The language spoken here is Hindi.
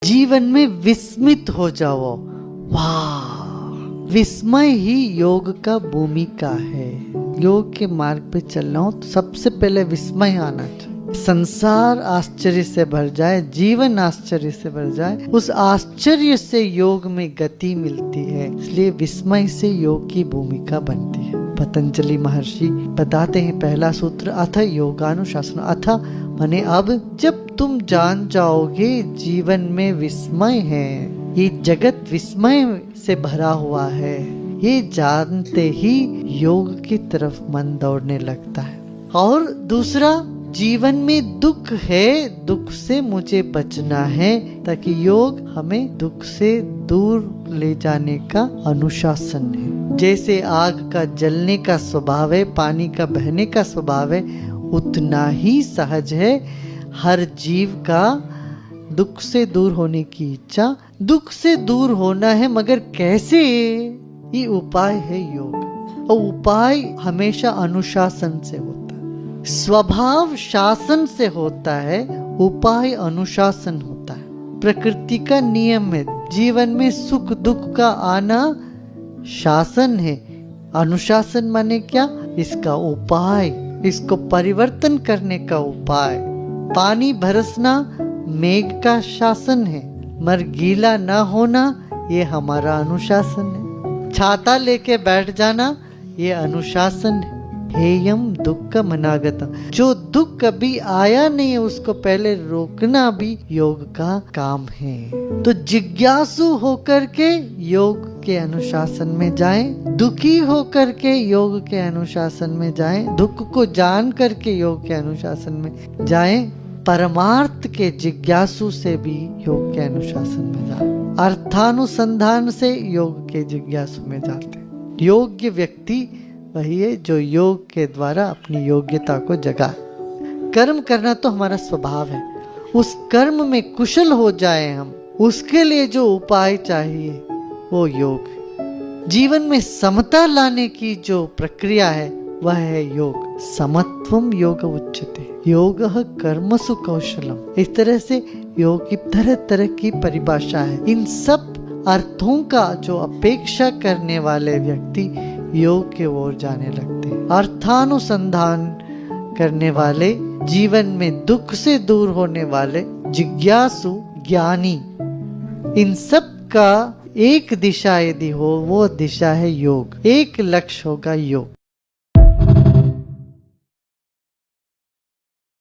जीवन में विस्मित हो जाओ। वाह, विस्मय ही योग का भूमिका है। योग के मार्ग पे चलना हो तो सबसे पहले विस्मय आना चाहिए। संसार आश्चर्य से भर जाए, जीवन आश्चर्य से भर जाए, उस आश्चर्य से योग में गति मिलती है। इसलिए विस्मय से योग की भूमिका बनती है। पतंजलि महर्षि बताते हैं, पहला सूत्र अथ योगानुशासन। अथ माने अब, जब तुम जान जाओगे जीवन में विस्मय है, ये जगत विस्मय से भरा हुआ है, ये जानते ही योग की तरफ मन दौड़ने लगता है। और दूसरा, जीवन में दुख है, दुख से मुझे बचना है, ताकि योग हमें दुख से दूर ले जाने का अनुशासन है। जैसे आग का जलने का स्वभाव है, पानी का बहने का स्वभाव है, उतना ही सहज है हर जीव का दुख से दूर होने की इच्छा। दुख से दूर होना है, मगर कैसे? ये उपाय है योग। और उपाय हमेशा अनुशासन से होता है। स्वभाव शासन से होता है, उपाय अनुशासन होता है। प्रकृति का नियम है, जीवन में सुख दुख का आना शासन है। अनुशासन माने क्या? इसका उपाय, इसको परिवर्तन करने का उपाय। पानी बरसना मेघ का शासन है, मगर गीला ना होना ये हमारा अनुशासन है। छाता लेके बैठ जाना ये अनुशासन है। हेयम दुख मनागतम, जो दुख कभी आया नहीं है उसको पहले रोकना भी योग का काम है। तो जिज्ञासु होकर के योग के अनुशासन में जाएं, दुखी होकर के योग के अनुशासन में जाएं, दुख को जान करके योग के अनुशासन में जाएं, परमार्थ के जिज्ञासु से भी योग के अनुशासन में जाएं, अर्थानुसंधान से योग के जिज्ञासु में जाते। योग्य व्यक्ति वही है जो योग के द्वारा अपनी योग्यता को जगा। कर्म करना तो हमारा स्वभाव है, उस कर्म में कुशल हो जाए हम, उसके लिए जो उपाय चाहिए वो योग है। जीवन में समता लाने की जो प्रक्रिया है वह है योग। समत्वम योग उच्यते, योग कर्मसु कौशलम। इस तरह से योग की तरह तरह की परिभाषा है। इन सब अर्थों का जो अपेक्षा करने वाले व्यक्ति योग की ओर जाने लगते हैं। अर्थानुसंधान करने वाले, जीवन में दुख से दूर होने वाले, जिज्ञासु, ज्ञानी, इन सब का एक दिशा यदि हो, वो दिशा है योग। एक लक्ष्य होगा योग।